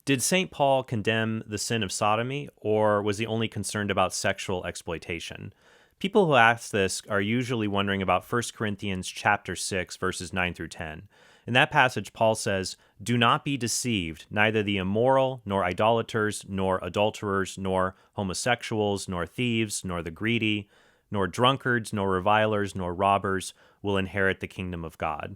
Did St. Paul condemn the sin of sodomy, or was he only concerned about sexual exploitation? People who ask this are usually wondering about 1 Corinthians chapter 6, verses 9 through 10. In that passage, Paul says, "Do not be deceived, neither the immoral, nor idolaters, nor adulterers, nor homosexuals, nor thieves, nor the greedy, nor drunkards, nor revilers, nor robbers will inherit the kingdom of God."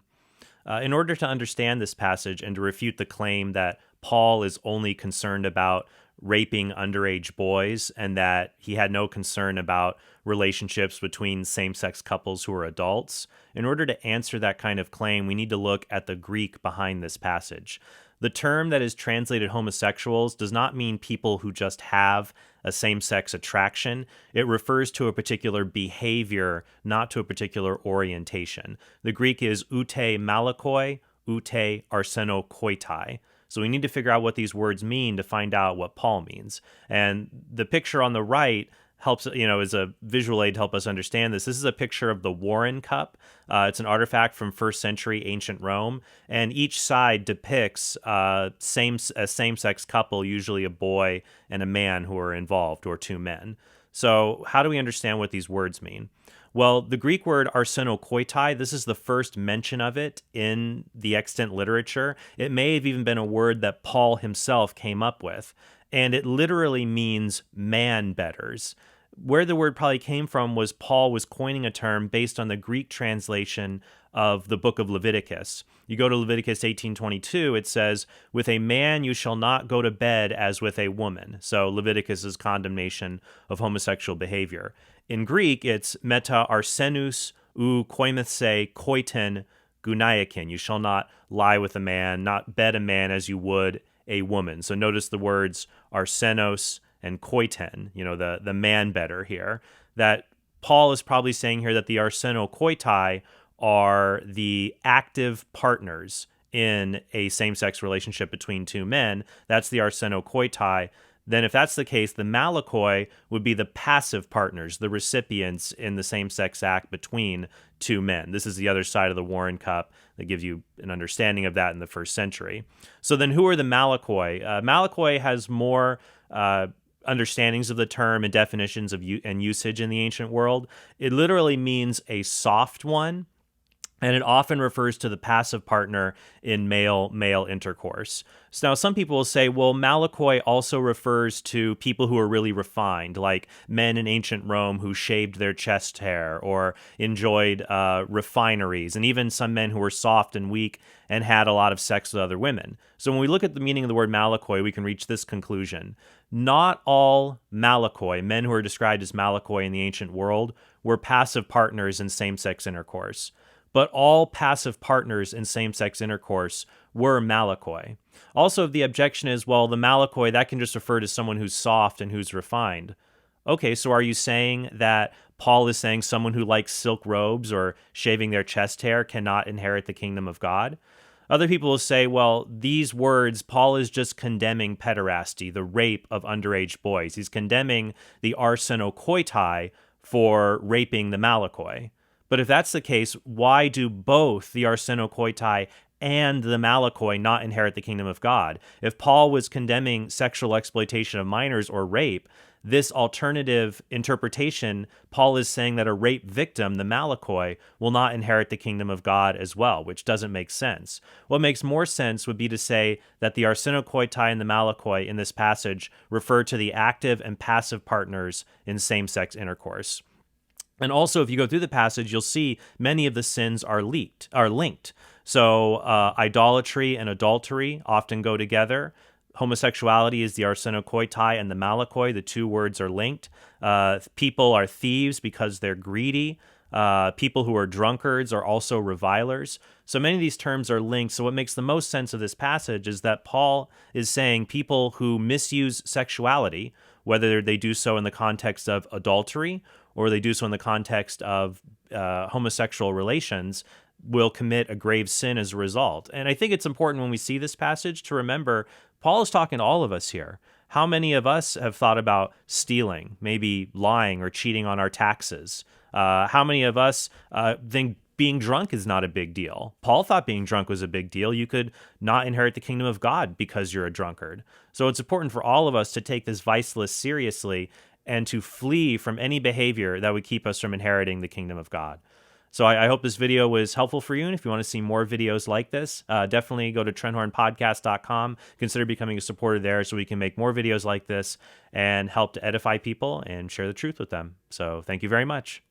In order to understand this passage and to refute the claim that Paul is only concerned about raping underage boys and that he had no concern about relationships between same sex couples who are adults, in order to answer that kind of claim, we need to look at the Greek behind this passage. The term that is translated homosexuals does not mean people who just have a same sex attraction. It refers to a particular behavior, not to a particular orientation. The Greek is ute malakoi, ute arsenokoitai. So we need to figure out what these words mean to find out what Paul means. And the picture on the right helps, is a visual aid to help us understand this. This is a picture of the Warren Cup. It's an artifact from first century ancient Rome, and each side depicts a same-sex couple, usually a boy and a man who are involved, or two men. So how do we understand what these words mean? Well, the Greek word arsenokoitai, this is the first mention of it in the extant literature. It may have even been a word that Paul himself came up with, and it literally means man-betters. Where the word probably came from was Paul was coining a term based on the Greek translation of the book of Leviticus. You go to Leviticus 18:22, it says, "With a man you shall not go to bed as with a woman." So Leviticus's condemnation of homosexual behavior. In Greek, it's meta arsenus ou koimethse koiten gunaiakin. You shall not lie with a man, not bed a man as you would a woman. So notice the words arsenos and koiten, the man better here. That Paul is probably saying here that the arsenokoitai are the active partners in a same-sex relationship between two men. That's the arsenokoitai. Then if that's the case, the malakoi would be the passive partners, the recipients in the same-sex act between two men. This is the other side of the Warren Cup that gives you an understanding of that in the first century. So then who are the malakoi? Malakoi has more understandings of the term and definitions of and usage in the ancient world. It literally means a soft one, and it often refers to the passive partner in male intercourse. So now some people will say, well, malakoi also refers to people who are really refined, like men in ancient Rome who shaved their chest hair or enjoyed refineries, and even some men who were soft and weak and had a lot of sex with other women. So when we look at the meaning of the word malakoi, we can reach this conclusion. Not all malakoi, men who are described as malakoi in the ancient world, were passive partners in same-sex intercourse. But all passive partners in same-sex intercourse were malakoi. Also, if the objection is, well, the malakoi, that can just refer to someone who's soft and who's refined. Okay, so are you saying that Paul is saying someone who likes silk robes or shaving their chest hair cannot inherit the kingdom of God? Other people will say, well, these words, Paul is just condemning pederasty, the rape of underage boys. He's condemning the arsenokoitai for raping the malakoi. But if that's the case, why do both the arsenokoitai and the malakoi not inherit the kingdom of God? If Paul was condemning sexual exploitation of minors or rape, this alternative interpretation, Paul is saying that a rape victim, the malakoi, will not inherit the kingdom of God as well, which doesn't make sense. What makes more sense would be to say that the arsenokoitai and the malakoi in this passage refer to the active and passive partners in same-sex intercourse. And also, if you go through the passage, you'll see many of the sins are linked. So idolatry and adultery often go together. Homosexuality is the arsenokoitai and the malakoi. The two words are linked. People are thieves because they're greedy. People who are drunkards are also revilers. So many of these terms are linked. So what makes the most sense of this passage is that Paul is saying people who misuse sexuality, whether they do so in the context of adultery or they do so in the context of homosexual relations, will commit a grave sin as a result. And I think it's important when we see this passage to remember Paul is talking to all of us here. How many of us have thought about stealing, maybe lying or cheating on our taxes? How many of us think being drunk is not a big deal. Paul thought being drunk was a big deal. You could not inherit the kingdom of God because you're a drunkard. So it's important for all of us to take this vice list seriously and to flee from any behavior that would keep us from inheriting the kingdom of God. So I hope this video was helpful for you. And if you want to see more videos like this, definitely go to trenthornpodcast.com. Consider becoming a supporter there so we can make more videos like this and help to edify people and share the truth with them. So thank you very much.